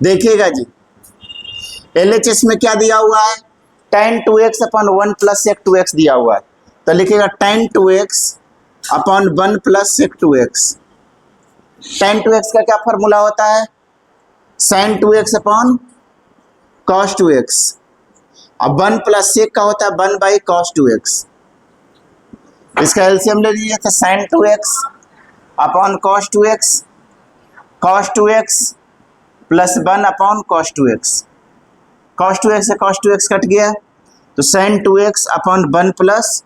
देखिएगा जी, LHS में क्या दिया हुआ है, tan 2x upon 1 plus sec 2x दिया हुआ है, तो लिखिएगा tan 2x upon 1 plus sec 2x। tan 2x का क्या फॉर्मूला होता है, sin 2x upon cos 2x। अब 1 प्लस sec का होता है 1 बाई cos 2x। इसका एलसीएम ले लीजिए, तो sin 2x upon cos 2x plus 1 upon cos 2x। cos 2x से cos 2x कट गया, तो sin 2x upon 1 plus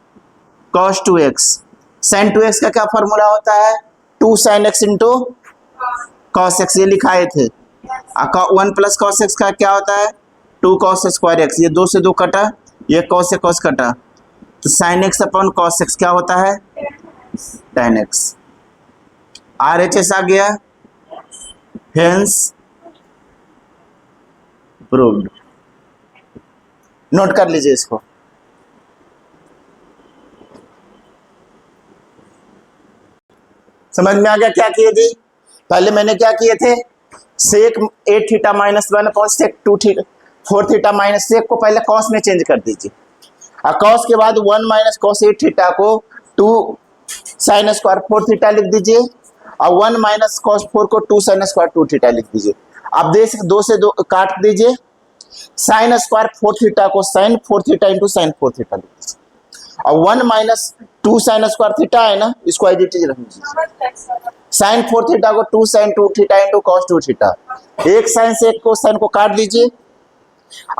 cos 2x। sin 2x का क्या फॉर्मूला होता है, 2 sin x into cos x, ये लिखाए थे। 1 प्लस cos x का क्या होता है, 2 cos स्क्वायर x, ये 2 से 2 कटा, ये cos से cos कटा, तो sin x upon cos x क्या होता है, tan x। RHS आ गया, हेंस प्रूव्ड। नोट कर लीजिए इसको। समझ में आ गया क्या किए थे, पहले मैंने क्या किए थे, sec 8 theta minus 1 upon sec 2 theta 4 theta minus sec को पहले कॉस में चेंज कर दीजिए, और कॉस के बाद 1 माइनस कॉस 8 थीटा को 2 साइन स्क्वायर 4 थीटा लिख दीजिए, और 1 माइनस कॉस 4 को 2 साइन स्क्वायर 2 थीटा लिख दीजिए। आप देख 2 से 2 काट दीजिए, साइन स्क्वायर 4 थीटा को sine 4 theta into sine 4 theta लिख दीजिए, और 1 माइनस 2 साइन स्क्वायर थीटा है ना, इसको एज इट इज रख दीजिए। साइन 4 थीटा को 2 sine 2 theta into cos 2 theta, एक साइन से एक को साइन को काट दीजिए,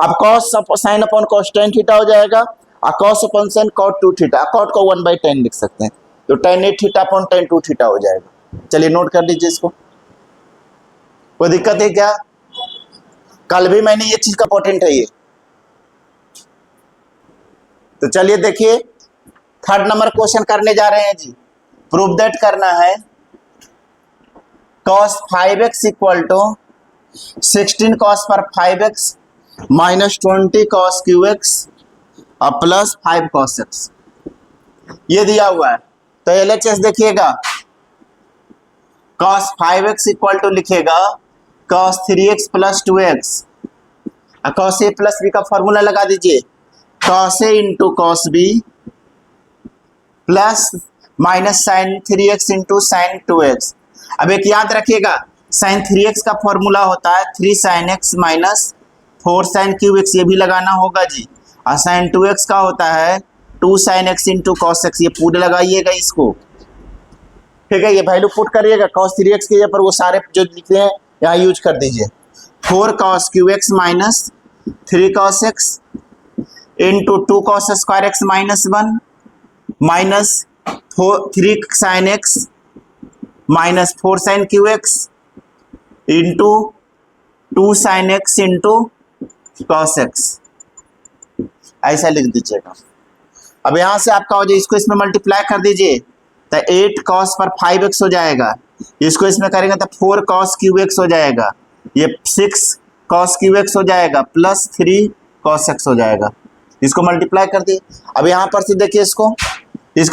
अब cos sine upon cos tan theta हो जाएगा, और cos upon sine cot 2 theta, cot को 1 बाई 10 लिख सकते हैं, तो tan 8 theta upon tan 2 theta हो जाएगा। चलिए नोट कर लीजिए इसको, कोई दिक्कत है क्या, कल भी मैंने ये चीज का इंपॉर्टेंट है ये। तो चलिए देखिए, थर्ड नंबर क्वेश्चन करने जा रहे हैं जी। प्रूव दैट करना है cos 5x equal to 16 cos पर 5x माइनस 20 cos qx और प्लस 5 cos x, ये दिया हुआ है। तो LHS देखिएगा, cos 5x इक्वल टू लिखेगा cos 3x plus 2x, cos a plus b का फॉर्मूला लगा दीजिए, cos a into cos b plus minus sine 3x into sine 2x। अब एक याद रखिएगा, साइन 3x का फॉर्मूला होता है 3 sine x minus 4 sine qx, ये भी लगाना होगा जी, और साइन 2x का होता है 2 sine x into cos x, ये पूरे लगाइएगा इसको, ठीक है। ये वैल्यू पुट करिएगा, cos 3x के पर वो सारे जो लिखे हैं यहाँ यूज कर दीजिए, 4 cos qx minus 3 cos x into 2 cos square x minus 1 minus 3 sine x minus 4 sine qx into 2 sine x into cos x, ऐसा लिख दीजिएगा। अब यहां से आपका हो जाए, इसको इसमें मल्टीप्लाई कर दीजिए, तो 8 cos पर 5x हो जाएगा, इसको इसमें करेंगे तो 4 cos qx हो जाएगा, ये 6 cos qx हो जाएगा, प्लस 3 cos x हो जाएगा, इसको मल्टीप्लाई कर दिए। अब यहाँ पर से देखिए इसको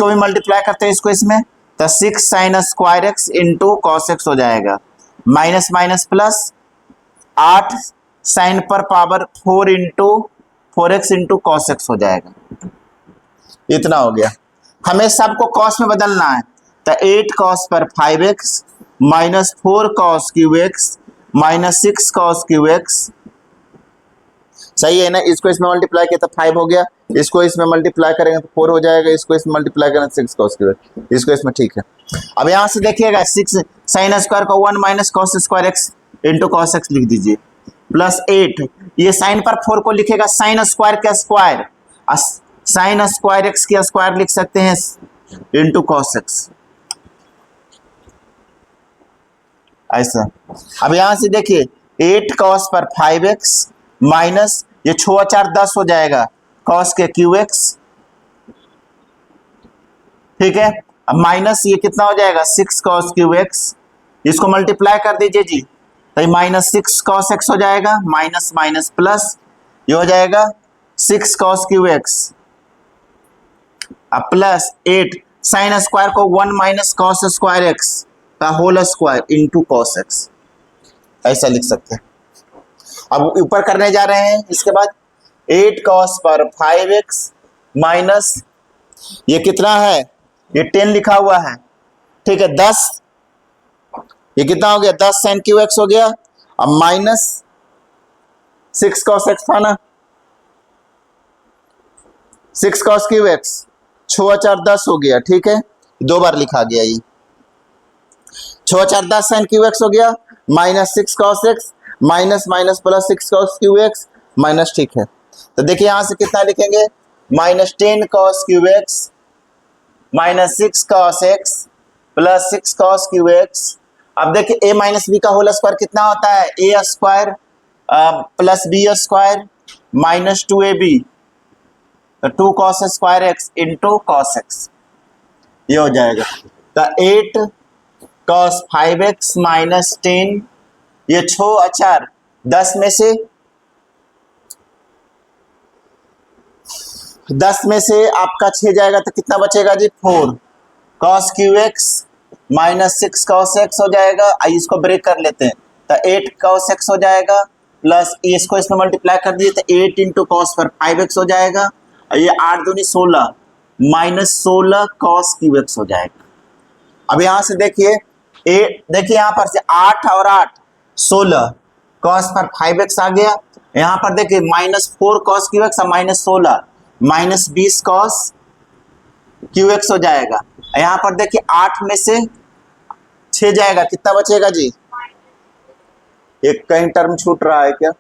भी मल्टीप्लाई करते हैं, इसको इसमें, तो 6 sine square x into cos x हो जाएगा, माइनस माइनस प्लस 8 साइन पर power 4 into 4x into cos x हो जाएगा। इतना हो गया, हमें सबको कॉस में बदलना है, तो 8 cos पर 5x minus 4 cos qx minus 6 cos qx, सही है ना। इसको इसमें मल्टीप्लाई किया तो 5 हो गया, इसको इसमें मल्टीप्लाई करेंगे तो 4 हो जाएगा, इसको इसमें मल्टीप्लाई करेंगे 6 cos qx, इसको इसमें, ठीक है। अब यहाँ से देखिएगा 6 साइन स्क्वायर को 1 minus cos square x into cos x लिख दीजिए, प्लस 8, ये साइन पर 4 को लिखेगा साइन स्क्वायर का स्क्वायर, साइन स्क्वायर x के स्क्वायर लिख सकते हैं इंटू कॉस x, ऐसा। अब यहां से देखिए 8 cos पर 5x माइनस, ये 6 4 10 हो जाएगा, cos के qx, ठीक है। अब माइनस ये कितना हो जाएगा 6 cos qx, इसको मल्टीप्लाई कर दीजिए जी, तो माइनस 6 cos x हो जाएगा, माइनस माइनस प्लस, ये हो जाएगा 6 cos qx, अब प्लस 8 साइन स्क्वायर को 1 माइनस cos स्क्वायर x का whole square into cos x, ऐसा लिख सकते हैं। अब ऊपर करने जा रहे हैं। इसके बाद 8 cos पर 5x माइनस ये कितना है, ये 10 लिखा हुआ है, ठीक है 10, ये कितना हो गया 10 sin क्यू एक्स हो गया। अब माइनस 6 cos x था ना, 6 cos क्यू एक्स 6 4 10 हो गया, ठीक है 2 बार लिखा गया, ये 6 4 10 sin क्यू एक्स हो गया minus 6 cos x minus minus plus 6 cos cube x minus, ठीक है। तो देखिए यहां से कितना लिखेंगे, minus 10 cos cube x minus 6 cos x plus 6 cos cube x. अब देखिए a माइनस बी का होल स्क्वायर कितना होता है, a square plus B square minus 2ab, तो 2 cos square x into cos x, ये हो जाएगा। तो 8 cos 5x माइनस 10, ये 6 4 10 में से आपका 6 जाएगा तो कितना बचेगा जी 4 cos cube x minus 6 cos x हो जाएगा। आइए इसको ब्रेक कर लेते हैं, तो 8 cos x हो जाएगा प्लस इसको इसमें मल्टीप्लाई कर दीजिए तो 8 इंटू कॉस पर 5x हो जाएगा, और ये 8 दूनी 16 माइनस 16 cos क्यू एक्स हो जाएगा। अब यहां से देखिए देखिए यहां पर से 8 और 8 16 cos पर 5x आ गया, यहां पर देखिए minus 4 cos cube x minus 16 minus 20 cos cube x हो जाएगा। यहां पर देखिए 8 में से 6 जाएगा, कितना बचेगा जी, एक कहीं टर्म छूट रहा है क्या,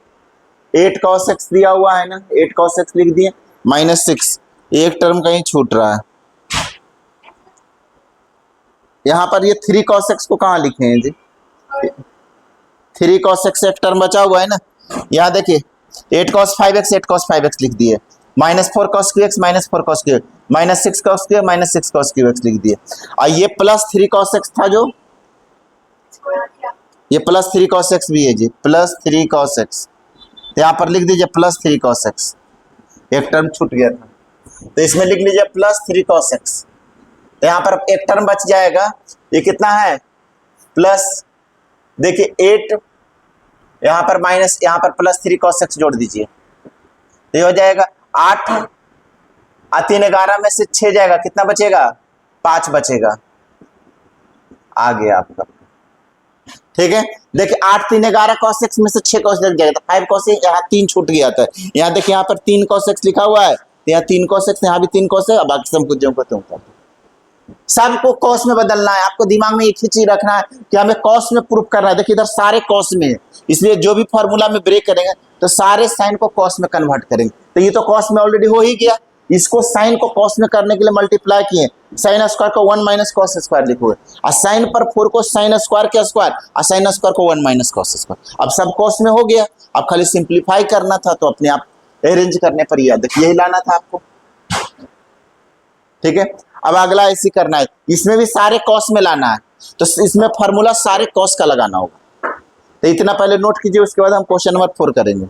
8 cos x दिया हुआ है ना, 8 cos x लिख दिए माइनस 6, एक टर्म कहीं छूट रहा है। यहां पर ये 3 cos x को कहां लिखे हैं जी, 3 cos x एक टर्म बचा हुआ है ना, यहां देखिए 8 cos 5x 8 cos 5x लिख दिए, minus 4 cos cube x minus 4 cos Q minus 6 cos Q minus 6 cos cube x लिख दिए। और ये प्लस 3 cos x था, जो ये प्लस 3 cos x भी है जी, प्लस 3 cos x, यहां पर लिख दीजिए प्लस 3 cos x, एक टर्म छूट गया था तो इसमें लिख लीजिए प्लस 3 cos x, तो यहां पर एक टर्म बच जाएगा, ये कितना है प्लस, देखिए 8 यहां पर माइनस, यहां पर प्लस 3 cos x जोड़ दीजिए, ये हो जाएगा 8 और 3 11 में से 6 जाएगा, कितना बचेगा 5 बचेगा, आ गया आपका, ठीक है। देखिए 8 3 11 cos x में से 6 cos x जाएगा, तो 5 cos x, यहाँ 3 छूट गया था, यहाँ देखिए यहाँ पर 3 cos x लिखा हुआ है, तो यहाँ 3 cos x, यहाँ भी 3 cos x, बाकी सब कुछ जो को सबको कॉस में बदलना है। आपको दिमाग में एक ही चीज रखना है कि हमें कॉस में प्रूफ करना है। देखिए इधर सारे कॉस में है, इसलिए जो भी फॉर्मूला में ब्रेक करेंगे तो सारे साइन को कॉस में कन्वर्ट करेंगे। तो ये तो कॉस में ऑलरेडी हो ही गया, इसको साइन को कॉस में करने के लिए मल्टीप्लाई किए, साइन स्क्वायर को 1 माइनस कॉस स्क्वायर लिखोगे, और साइन पर 4 को साइन स्क्वायर के स्क्वायर, और साइन स्क्वायर को 1 माइनस कॉस स्क्वायर। अब सब कॉस में हो गया, अब खाली सिंप्लीफाई करना था, तो अपने आप अरेंज करने पर याद यही लाना था आपको, ठीक है। अब अगला ऐसे करना है, इसमें भी सारे कॉस में लाना है, तो इसमें फॉर्मूला सारे कॉस का लगाना होगा। तो इतना पहले नोट कीजिए, उसके बाद हम क्वेश्चन नंबर 4 करेंगे।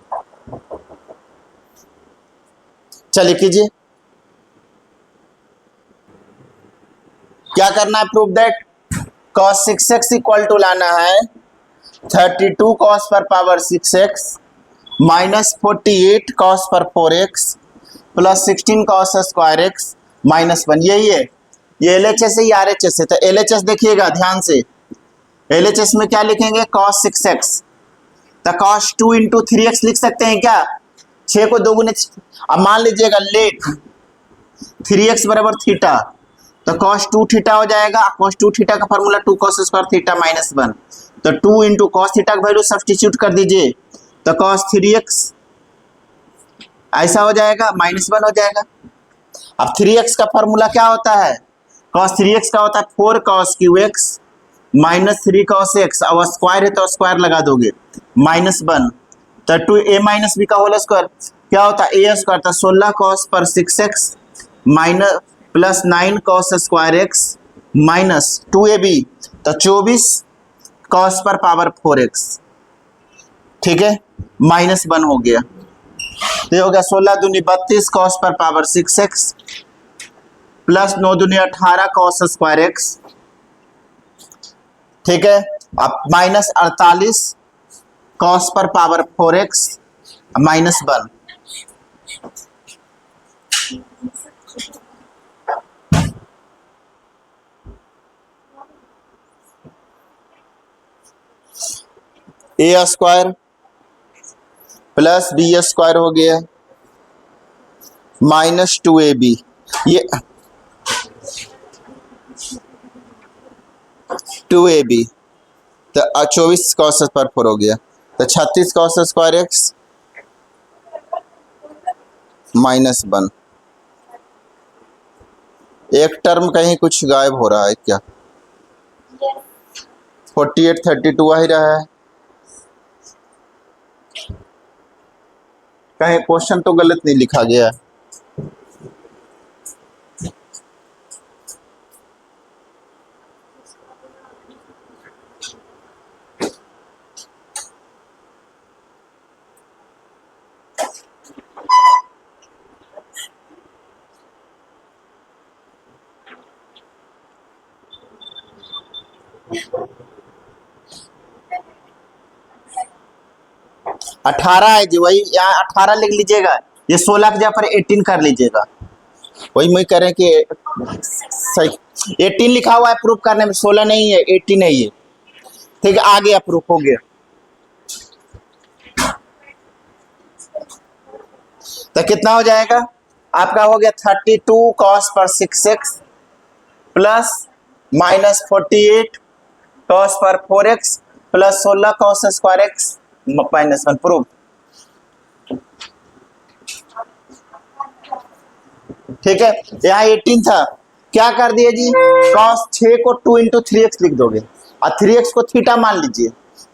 चलिए कीजिए, क्या करना है, prove that cos 6x equal to लाना है 32 cos पर पावर 6x माइनस 48 cos पर 4x plus 16 cos square x minus 1। यही है, ये LHS है, ये RHS है। तो LHS देखिएगा ध्यान से, LHS में क्या लिखेंगे cos 6x, तो cos 2 इंटू 3x लिख सकते हैं क्या, 6 को 2 गुने, अब मान लीजिएगा लेट 3x बराबर थीटा, तो cos 2 थीटा हो जाएगा, cos 2 थीटा का formula 2 cos square theta minus 1, तो 2 इंटू cos थीटा का वैल्यू सब्स्टिट्यूट कर दीजिए, तो cos 3x ऐसा हो जाएगा माइनस 1 हो जाएगा। अब 3x का फॉर्मूला क्या होता है, cos 3x का होता है 4 cos cube x minus 3 cos x, अब स्क्वायर है तो स्क्वायर लगा दोगे माइनस 1, तो 2a माइनस बी का होल स्क्वायर क्या होता है a स्क्वायर, था 16 cos पर 6x minus plus 9 cos square x minus 2ab, तो 24 cos पर पावर 4x, ठीक है माइनस 1 हो गया, तो ये हो गया 16 दूनी 32 cos पर पावर 6x प्लस 9 दूनी 18 cos स्क्वायर x, ठीक है। अब माइनस 48 कॉस पर पावर 4x -1। ए स्क्वायर प्लस बी स्क्वायर हो गया -2ab। ये 2ab तो 24 कॉस पर 4 हो गया, तो 36 कॉस स्क्वायर x -1। एक टर्म कहीं कुछ गायब हो रहा है क्या? 48 32 आ ही रहा है, कहीं क्वेश्चन तो गलत नहीं लिखा गया है। अठारह है जी, वही यहाँ 18 लिख लीजिएगा, ये 16 की जगह पर 18 कर लीजिएगा। वही मैं कह रहे हैं कि सही 18 लिखा हुआ है प्रूफ करने में, 16 नहीं है 18 है ये। ठीक है, आ गया, प्रूफ हो गया। तो कितना हो जाएगा आपका? हो गया 32 कॉस पर 6x प्लस -48 कॉस पर 4x plus 16 cos square x -1। Proof. ठीक है, यहाँ 18 था, क्या कर दिए जी, cos 6 को 2 इंटू 3x लिख दोगे और 3x को थीटा मान लीजिए,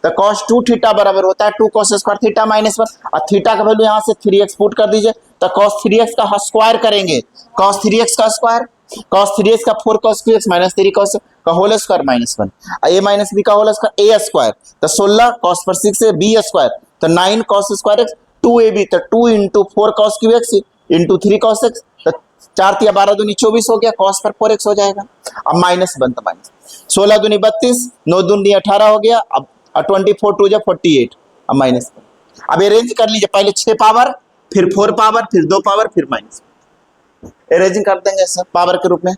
तो cos 2 थीटा बराबर होता है 2 cos स्क्वायर थीटा -1, और थीटा का वैल्यू यहाँ से 3x पुट कर दीजिए, तो cos 3x का स्क्वायर करेंगे, cos 3x का स्क्वायर, cos 3x का 4 cos 2x -3 cos का whole square -1, a minus B का होल स्क्वायर a स्क्वायर, तो 16 cos पर 6 है b स्क्वायर, तो 9 cos स्क्वायर x 2ab, तो 2 into 4 cos cube x into 3 cos x, तो 4 तिया 12 दूनी 24 हो गया, cos पर 4x हो जाएगा। अब -1 तो माइनस 16 दूनी 32, 9 दूनी 18 हो गया, अब 24 2 जा 48, अब माइनस। अब अरेंज कर लीजिए, पहले 6 पावर फिर 4 पावर फिर 2 पावर फिर माइनस, अरेंजिंग कर देंगे सर पावर के रूप में,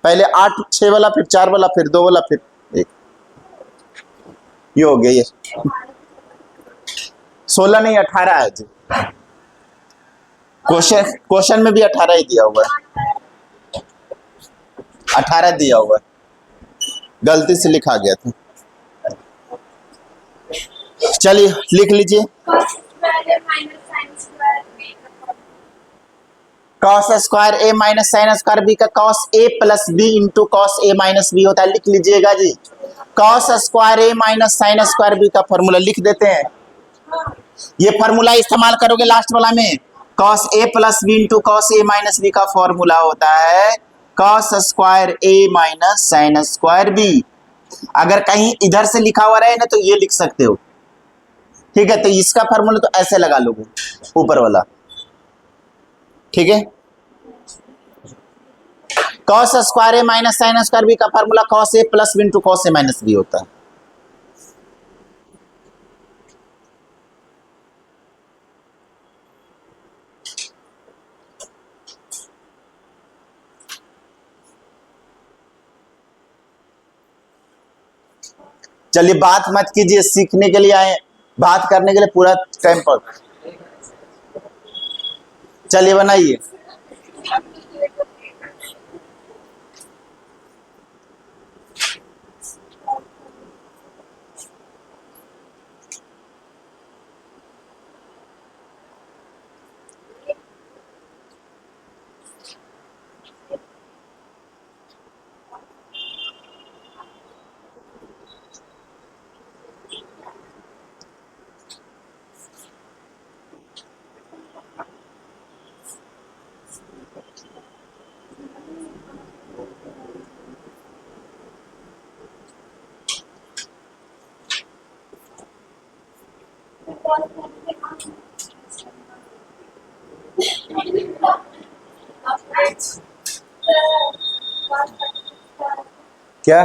पहले 8 6 वाला फिर 4 वाला फिर 2 वाला फिर 1, ये हो गया। ये 16 नहीं 18 है जी, क्वेश्चन में भी 18 ही दिया हुआ है, 18 दिया हुआ है, गलती से लिखा गया था। चलिए लिख लीजिए, cos square a minus sine square b का cos a plus b into cos a minus b होता है, लिख लीजिएगा जी। cos square a minus sine square b का फॉर्मूला लिख देते हैं, ये फॉर्मूला इस्तेमाल करोगे लास्ट वाला में, cos a plus b into cos a minus b का फॉर्मूला होता है cos square a minus sine square b। अगर कहीं इधर से लिखा हुआ रहे ना तो ये लिख सकते हो, ठीक है, तो इसका फॉर्मूला तो ऐसे लगा लोगे ऊपर वाला, ठीक है। cos square a minus sine square b का formula cos a plus b into cos a minus b होता है। चलिए बात मत कीजिए, सीखने के लिए आए, बात करने के लिए पूरा टाइम पर। चलिए बनाइए, क्या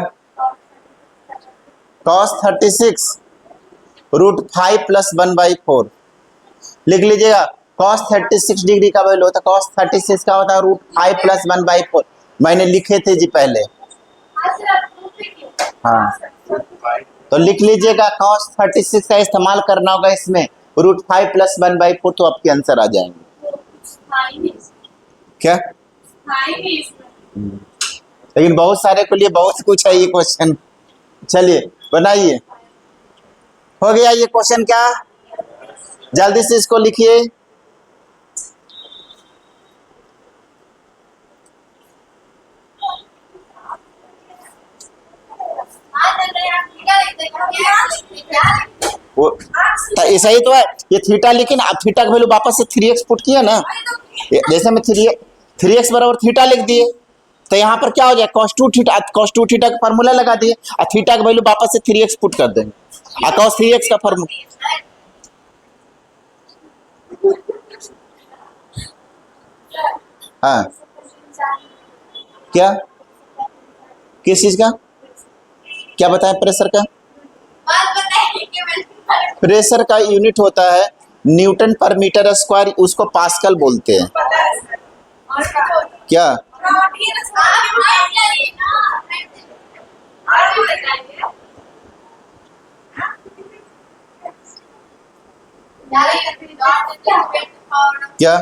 cos 36 √5 + 1/4 लिख लीजिएगा। cos 36 डिग्री का वैल्यू होता है, cos 36 का होता है √5 + 1/4। मैंने लिखे थे जी पहले। हाँ, तो लिख लीजिएगा cos 36 का इस्तेमाल करना होगा इसमें, √5 + 1/4, तो आपके आंसर आ जाएंगे। क्या? लेकिन बहुत सारे के लिए बहुत कुछ है ये क्वेश्चन। चलिए बनाइए। हो गया ये क्वेश्चन क्या? जल्दी से इसको लिखिए। वो ऐसा ही तो है ये थीटा, लेकिन आप थीटा का वैल्यू वापस से 3x पुट किया ना, जैसे मैं 3x बराबर थीटा लिख दिए, तो यहाँ पर क्या हो जाए cos 2 थीटा का फार्मूला लगा दिए और थीटा का वैल्यू वापस से 3x पुट कर देंगे और cos 3x का फार्मूला। हाँ, क्या किस चीज का? क्या बताएं? प्रेशर का? प्रेशर का यूनिट होता है न्यूटन पर मीटर स्क्वायर, उसको पास्कल बोलते हैं। क्या? क्या?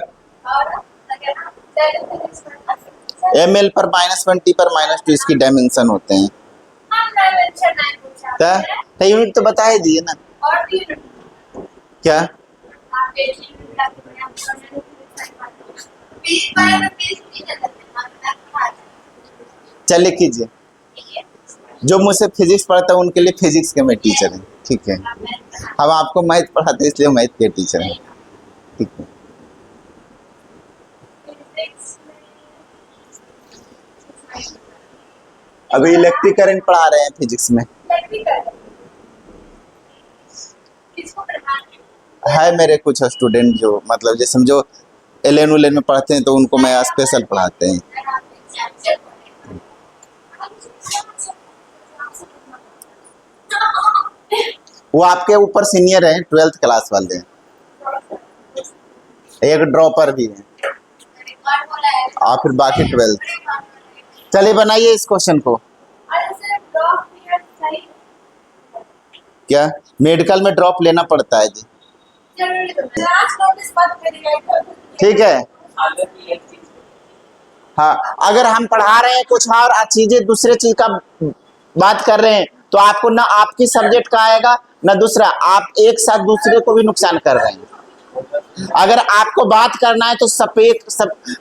ml पर -1 t पर -2 इसकी डायमेंशन होते हैं। क्या यूनिट तो बता ही दिए ना। क्या? चलिए कीजिए। जो मुझसे फिजिक्स पढ़ता है उनके लिए फिजिक्स के मैं टीचर हैं, ठीक है। हम आपको मैथ पढ़ाते हैं इसलिए मैथ के टीचर हैं, ठीक है। अभी इलेक्ट्रिक करंट पढ़ा रहे हैं फिजिक्स में। है मेरे कुछ स्टूडेंट जो मतलब जैसे समझो LN में पढ़ते हैं तो उनको मैं स्पेशल पढ़ाते हैं। वो आपके ऊपर सीनियर हैं, 12th क्लास वाले हैं, एक ड्रॉपर भी है और फिर बाकी 12th। चलिए बनाइए इस क्वेश्चन को। क्या मेडिकल में ड्रॉप लेना पड़ता है जी? ठीक है। हाँ, अगर हम पढ़ा रहे हैं कुछ और चीजें दूसरे चीज का बात कर रहे हैं तो आपको ना आपकी सब्जेक्ट का आएगा ना दूसरा, आप एक साथ दूसरे को भी नुकसान कर रहे हैं। अगर आपको बात करना है तो सब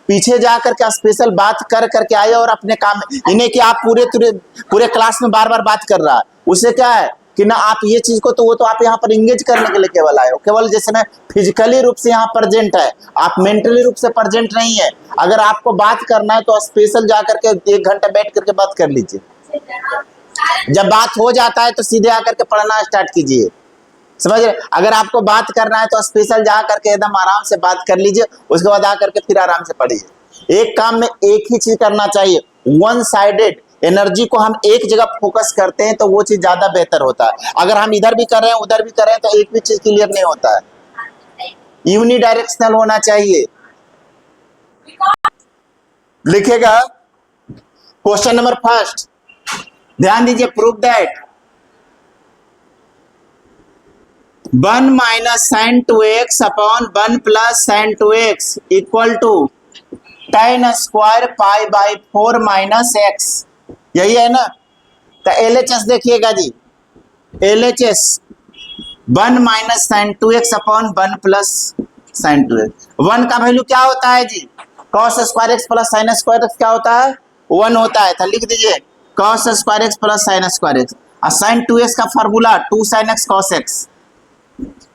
पीछे जाकर के स्पेशल बात कर करके आए और अपने काम में, इन्हें कि आप पूरे क्लास में बार बार बात कर रहा है, उससे क्या है कि ना आप ये चीज को तो वो तो आप यहाँ पर इंगेज करने के लिए केवल आए हो, केवल जैसे मैं फिजिकली रूप से यहाँ प्रेजेंट है, आप मेंटली रूप से प्रेजेंट नहीं है। अगर आपको बात करना है तो स्पेशल जाकर के 1 घंटा बैठ करके बात कर लीजिए। जब बात हो जाता है तो सीधे आकर के पढ़ना स्टार्ट कीजिए, समझ रहे? अगर आपको बात करना है तो स्पेशल जा करके एकदम आराम से बात कर लीजिए, उसके बाद आकर के फिर आराम से पढ़िए। एक काम में एक ही चीज करना चाहिए, वन साइडेड एनर्जी को हम एक जगह फोकस करते हैं तो वो चीज ज्यादा बेहतर होता है। अगर हम इधर भी कर रहे हैं उधर भी कर रहे हैं तो एक भी चीज क्लियर नहीं होता है। यूनिडायरेक्शनल होना चाहिए। लिखेगा क्वेश्चन नंबर फर्स्ट, ध्यान दीजिए। Prove that 1 - sin 2x upon 1 + sin 2x equal to tan square π/4 - x, यही है ना। तो LHS देखिएगा जी, LHS 1 - sin 2x upon 1 + sin 2x। 1 का वैल्यू क्या होता है जी? cos square x + sin square x क्या होता है? 1 होता है। तो लिख दीजिए cos square x + sin square x, और sin 2x का formula 2 sin x cos x।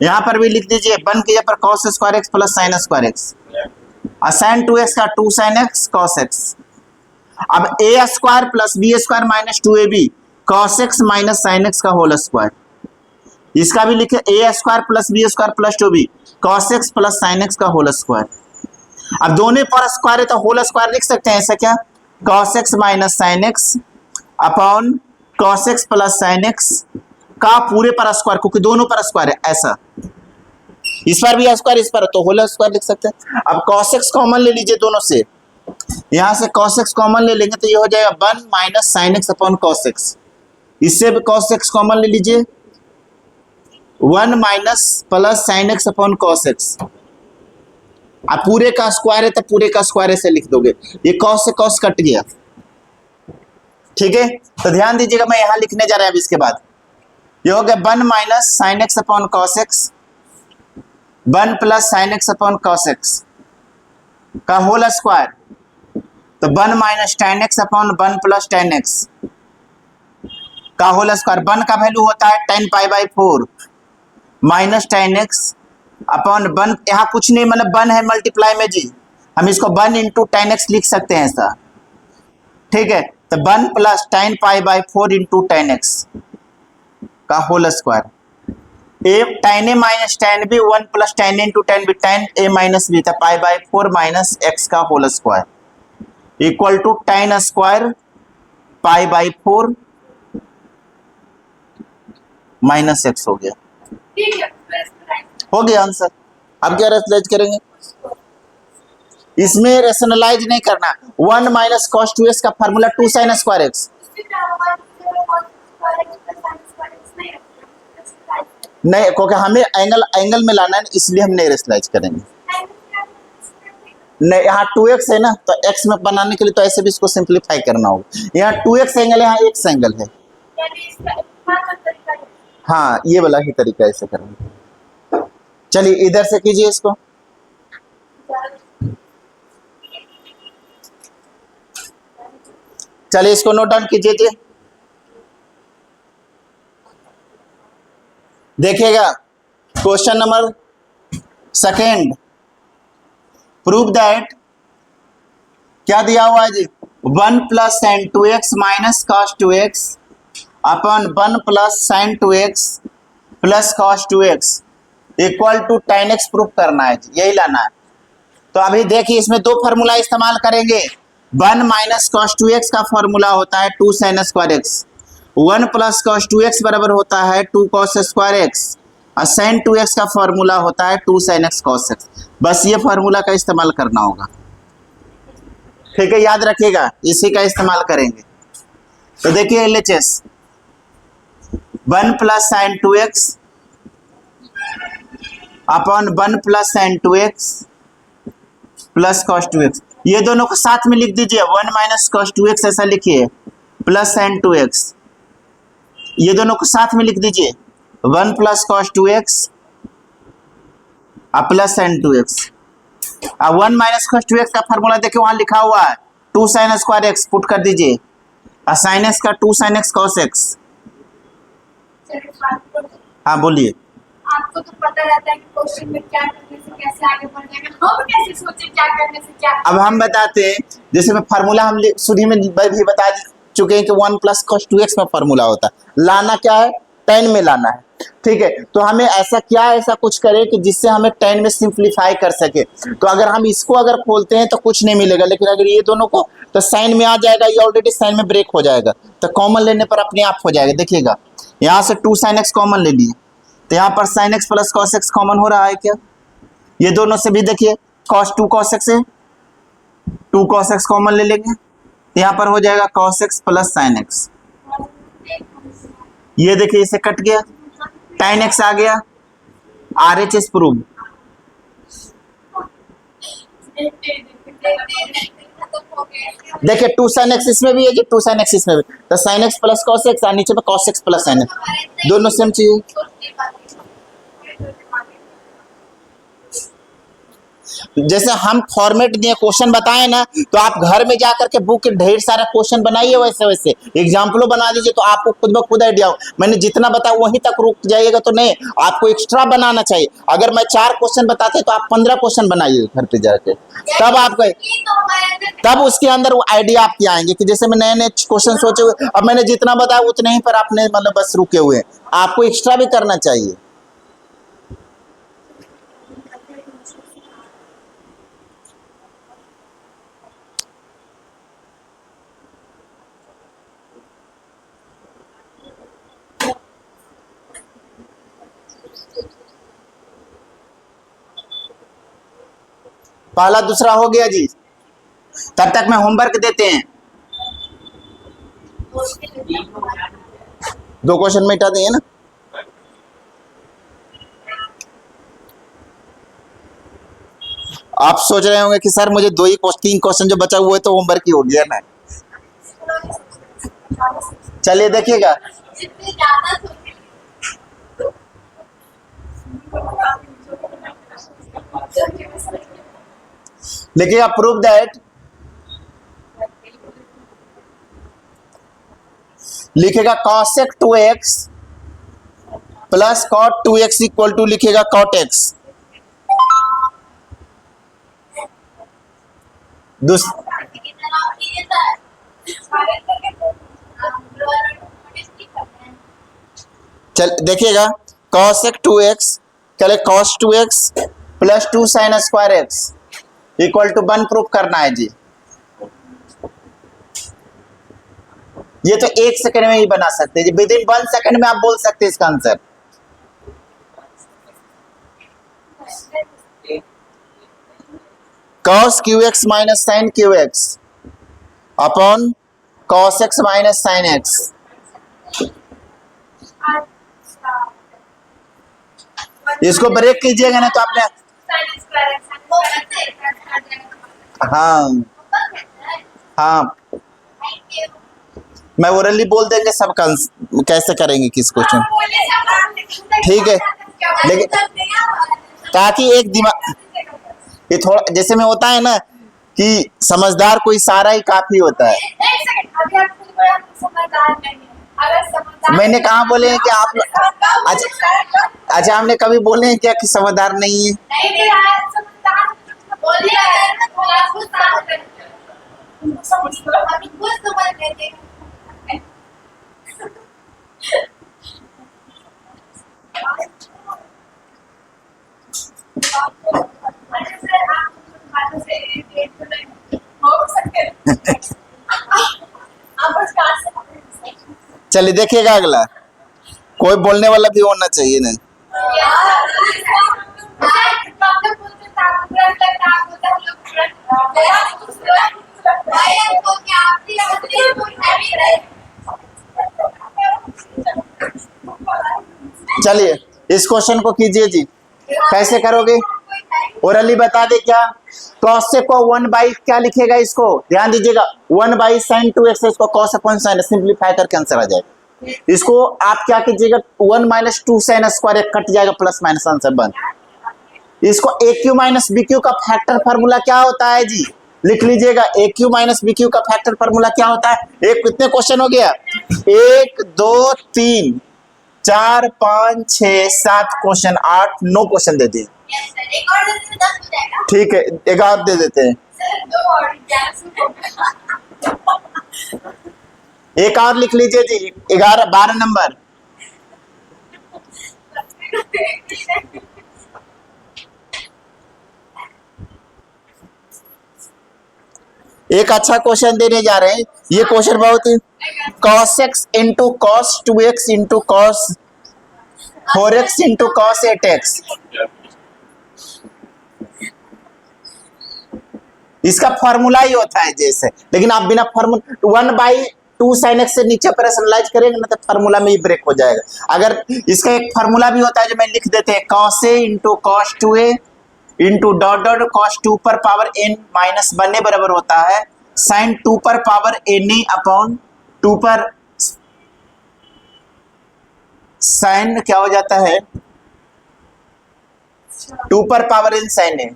यहाँ पर भी लिख दीजिए 1 की जगह पर cos square x + sin square x, और sin 2x का 2 sin x cos x। अब a square + b square - 2ab cos x - sin x का होल स्क्वायर, इसका भी लिखे a square + b square + 2b cos x + sin x का whole square. अब दोनों पर स्क्वायर है तो होल स्क्वायर लिख सकते हैं, ऐसा क्या? cos x - sin x upon cos x + sin x का पूरे पर स्क्वायर, क्योंकि दोनों पर स्क्वायर है ऐसा, इस पर भी स्क्वायर इस पर तो होल स्क्वायर लिख सकते हैं। अब cos x कॉमन ले लीजिए दोनों से, यहां से cos x कॉमन ले लेंगे तो ये हो जाएगा 1 minus sine x upon cos x. इससे भी cos x कॉमन ले लीजिए, 1 minus plus sine x upon cos x. अब पूरे का स्क्वायर है तो पूरे का स्क्वायर ऐसे लिख दोगे, ये cos से cos कट गया। ठीक है, तो ध्यान दीजिएगा, मैं यहां लिखने जा रहा हूं। अब इसके बाद ये हो गया 1 minus sine x upon cos x, 1 plus sine x upon cos x का होल स्क्वायर, तो 1 minus ten x upon 1 plus ten x का होल स्क्वायर। 1 का वैल्यू होता है 10 pi by 4 minus ten x upon 1, यहाँ कुछ नहीं मतलब 1 है मल्टीप्लाई में जी, हम इसको 1 इंटू टेन एक्स लिख सकते हैं ऐसा। ठीक है, तो 1 plus 10 pi by 4 into tan x का whole square. A tan A minus tan B, 1 plus 10 into 10 B, 10 A minus B था पाई बाई 4 माइनस एक्स का whole square equal to 10 square pi by 4 minus x हो गया। हो गया answer. अब क्या rationalise करेंगे, इसमें रेशनलाइज नहीं करना। 1 माइनस कॉस 2x का फार्मूला 2 साइन स्क्वायर एक्स, नहीं क्योंकि हमें एंगल में लाना है इसलिए हम नहीं रेशनलाइज करेंगे। नहीं, यहाँ 2x है ना, तो x में बनाने के लिए तो ऐसे भी इसको सिंप्लीफाई करना होगा। यहाँ 2x एंगल है, यहाँ x एंगल है। हाँ, ये वाला ही तरीका ऐसे करेंगे। चलिए इधर से कीजिए इसको, चलिए इसको नोट डाउन कीजिए जी। देखिएगा question number second, prove that, क्या दिया हुआ है जी, 1 plus sine 2x minus cos 2x upon 1 plus sine 2x plus cos 2x equal to tan x proof करना है जी, यही लाना है। तो अभी देखिए इसमें दो फार्मूला इस्तेमाल करेंगे। 1 माइनस कॉस 2x का फॉर्मूला होता है 2 sine square x, 1 plus cos 2x बराबर होता है 2 कॉस स्क्वायर एक्स, और साइन 2x का फॉर्मूला होता है 2 साइन एक्स कॉस एक्स। बस ये फॉर्मूला का इस्तेमाल करना होगा। ठीक है, याद रखिएगा, इसी का इस्तेमाल करेंगे। तो देखिए LHS 1 plus sine 2x upon 1 plus sine 2x plus cos 2x, ये दोनों को साथ में लिख दीजिए। 1 माइनस कॉस 2x ऐसा लिखिए प्लस साइन 2x, ये दोनों को साथ में लिख दीजिए 1 plus cos 2x plus sine 2x। अब 1 माइनस कॉस 2x का फॉर्मूला देखिए वहां लिखा हुआ है 2 साइन स्क्वायर एक्स, पुट कर दीजिए, और साइन एक्स का 2 साइन एक्स कॉस एक्स। हाँ बोलिए। आपको तो पता रहता है कि क्वेश्चन में क्या करने से कैसे आगे बढ़ जाएगा, हम कैसे सोचे क्या करने से क्या। अब हम बताते हैं, जैसे मैं फार्मूला हम शुरू में भी बता चुके हैं कि 1 प्लस कॉस 2x में फार्मूला होता है, लाना क्या है, tan में लाना है। ठीक है, तो हमें ऐसा क्या ऐसा कुछ करें कि जिससे हमें tan में सिंप्लीफाई कर सके। तो अगर हम इसको अगर खोलते हैं तो कुछ नहीं मिलेगा, लेकिन अगर ये दोनों को तो साइन में आ जाएगा, ये ऑलरेडी साइन में ब्रेक हो जाएगा, तो कॉमन लेने पर अपने आप हो जाएगा। देखिएगा यहाँ से 2 साइन एक्स कॉमन ले लिए, तो यहाँ पर sine x plus cos x common हो रहा है क्या, ये दोनों से भी देखिए कॉस 2 कॉस एक्स है, 2 कॉस एक्स कॉमन ले लेंगे, यहाँ पर हो जाएगा cos x plus sine x. ये देखिए इसे कट गया, tan x आ गया, RHS प्रूव। देखिए 2 साइन एक्स इसमें भी है, 2 साइन एक्स इसमें भी, तो sine x plus cos x और नीचे पे cos x plus sine x, दोनों सेम चाहिए। जैसे हम फॉर्मेट दिए क्वेश्चन बताए ना, तो आप घर में जाकर के बुक के ढेर सारा क्वेश्चन बनाइए, वैसे वैसे एग्जाम्पलों बना दीजिए, तो आपको खुद ब खुद आइडिया हो। मैंने जितना बताया वहीं तक रुक जाइएगा तो नहीं, आपको एक्स्ट्रा बनाना चाहिए। अगर मैं 4 क्वेश्चन बताते तो आप 15 क्वेश्चन बनाइए घर पे जाके, तब आपको तब उसके अंदर वो आइडिया आपके आएंगे कि जैसे मैं नए नए क्वेश्चन सोचे हुए, अब मैंने जितना बताया उतने ही पर आपने मतलब बस रुके हुए हैं, आपको एक्स्ट्रा भी करना चाहिए। पहला दूसरा हो गया जी। तब तक में होमवर्क देते हैं। दो क्वेश्चन मिटा दिए ना। आप सोच रहे होंगे कि सर मुझे 3 क्वेश्चन जो बचा हुआ है तो होमवर्क ही हो गया ना। चलिए देखिएगा, जितने ज्यादा देखिएगा प्रूव दैट, लिखेगा cosec 2x plus cot 2x equal to लिखेगा cot x। चल देखिएगा cosec 2x चले cos 2x plus 2 sin square x equal to 1 proof करना है जी। ये तो 1 सेकंड में ही बना सकते हैं जी, विद इन 1 सेकंड में आप बोल सकते हैं इसका answer. cos qx minus sin qx upon cos x minus sin x। इसको ब्रेक कीजिएगा ना तो आपने, हाँ हाँ मैं ओरली बोल देंगे सब कैसे करेंगे किस क्वेश्चन, ठीक है। लेकिन ताकि एक दिमाग, ये थोड़ा जैसे में होता है ना कि समझदार कोई सारा ही काफी होता है। मैंने कहा बोले हैं कि आप अच्छा हमने कभी बोले हैं क्या कि समझदार नहीं है? चलिए देखिएगा अगला, कोई बोलने वाला भी होना चाहिए नहीं। चलिए इस क्वेश्चन को कीजिए जी, कैसे करोगे ओरली बता दे क्या। cos को 1 बाई क्या लिखेगा, इसको ध्यान दीजिएगा 1 बाई sin 2x, इसको cos अपॉन sin सिंप्लीफाई करके आंसर आ जाएगा। इसको आप क्या कीजिएगा 1 माइनस 2 sin स्क्वायर कट जाएगा प्लस माइनस आंसर बन। इसको AQ माइनस BQ का फैक्टर फार्मूला क्या होता है जी, लिख लीजिएगा AQ माइनस BQ का फैक्टर फार्मूला क्या होता है। एक कितने क्वेश्चन हो गया, 1 2 3 4 5 6 7 क्वेश्चन, 8 9 क्वेश्चन दे दिए। ठीक है एक और दे देते हैं, एक और लिख लीजिए जी 11 12 नंबर। एक अच्छा क्वेश्चन देने जा रहे हैं, ये क्वेश्चन बहुत ही cos x into cos 2x into cos 4x into cos 8x। इसका फॉर्मूला ही होता है जैसे, लेकिन आप बिना फॉर्मूला 1 बाई 2 sin x से नीचे ऑपरेशनलाइज करेंगे ना तो फार्मूला में ही ब्रेक हो जाएगा। अगर इसका एक फार्मूला भी होता है जो मैं लिख देते हैं, cos a into cos 2a into dot dot cos 2 पर पावर n माइनस 1 बराबर होता है sin 2 पर पावर n अपॉन 2 पर sin क्या हो जाता है 2 पर power n sin a।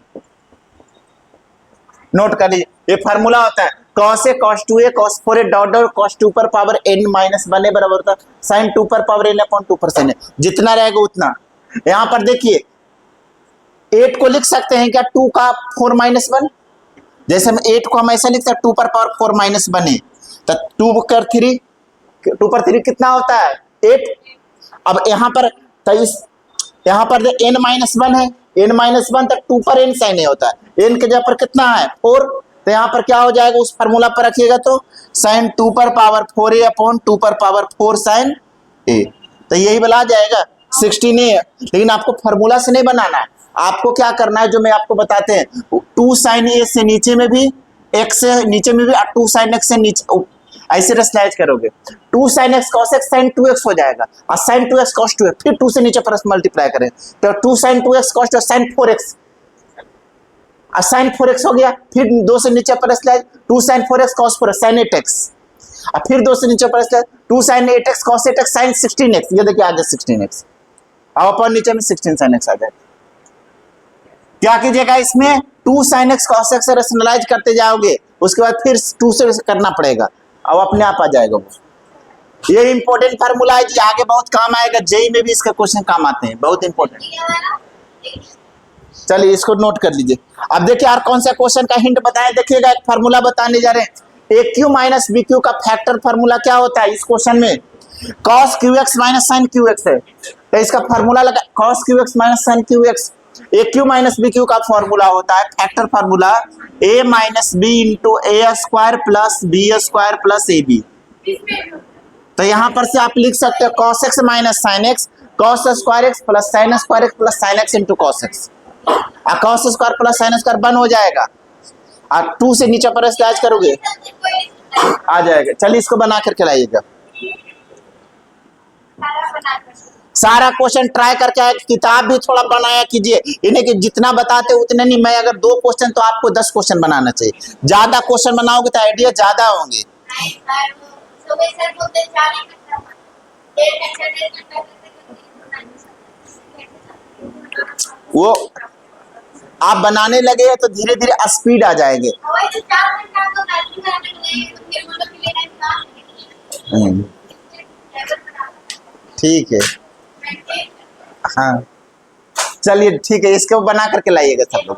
Note कर लीजिए ये फार्मूला होता है cos a cos 2a cos 4a dot dot cos 2 पर पावर n माइनस 1 बराबर होता है sin 2 पर पावर n अपॉन 2 पर sin a। जितना रहेगा उतना, यहाँ पर देखिए 8 को लिख सकते हैं क्या 2 का 4 माइनस 1, जैसे हम 8 को हम ऐसा लिख सकते 2 पर पावर 4 माइनस 1 है तो 2 पर 3 कितना होता है 8। अब यहाँ पर तो इस यहाँ पर n माइनस 1 है, n माइनस 1 तक 2 पर n sin a होता है, n के जगह पर कितना है 4, तो यहाँ पर क्या हो जाएगा उस फार्मूला पर रखिएगा तो sin 2 पर पावर 4a अपॉन 2 पर पावर 4 sin a, तो यही वाला आ जाएगा 16 ही है, लेकिन आपको फॉर्मूला से नहीं बनाना है। आपको क्या करना है जो मैं आपको बताते हैं, 2 sin a से नीचे में भी x से नीचे में भी 2 sin x से नीचे ऐसे रसलाइज करोगे, 2 sin x cos x sin 2x हो जाएगा और sin 2x cos 2x, फिर 2 से नीचे प्लस मल्टीप्लाई करें तो 2 sin 2x cos 2 sin 4x और sin 4x हो गया, फिर 2 से नीचे plus 2 sin 4x cos 4x sin 8x और फिर 2 से नीचे plus 2 sin 8x cos 8x sin 16x, ये देखिए आ गया 16x और ऊपर नीचे में 16 sin x आ जाएगा। क्या कीजिएगा इसमें 2 sin x cos x से रैशनलाइज करते जाओगे, उसके बाद फिर 2 से करना पड़ेगा अब अपने आप आ जाएगा वो। ये इंपॉर्टेंट फार्मूला है जी, आगे बहुत काम आएगा, जेई में भी इसका क्वेश्चन काम आते हैं, बहुत इंपॉर्टेंट। चलिए इसको नोट कर लीजिए। अब देखिए यार कौन सा क्वेश्चन का हिंट बताएं, देखिएगा एक फार्मूला बताने जा रहे हैं, A cube minus B cube का फैक्टर फार्मूला क्या होता है इस क्वेश्चन में, cos QX minus sin QX है, तो इसका फार्मूला लगा cos QX minus sin QX। A cube minus B cube का फॉर्मूला होता है factor formula a minus B into A square plus B square plus A B. तो यहाँ पर से आप लिख सकते हो cos x minus sin x cos square x plus sin square x plus sin x into cos x, और cos square plus sin square 1 हो जाएगा और 2 से नीचे पर स्लैश करोगे आ जाएगा। चलिए इसको बना करके लाइएगा, सारा क्वेश्चन ट्राई करके आए, किताब भी थोड़ा बनाया कीजिए, इन्हें कि जितना बताते उतने नहीं, मैं अगर 2 क्वेश्चन तो आपको 10 क्वेश्चन बनाना चाहिए, ज्यादा क्वेश्चन बनाओगे तो आइडिया ज्यादा होंगे। वो आप बनाने लगे हैं तो धीरे धीरे स्पीड आ जाएंगे। ठीक है, हाँ चलिए ठीक है, इसको बना करके लाइएगा सब लोग।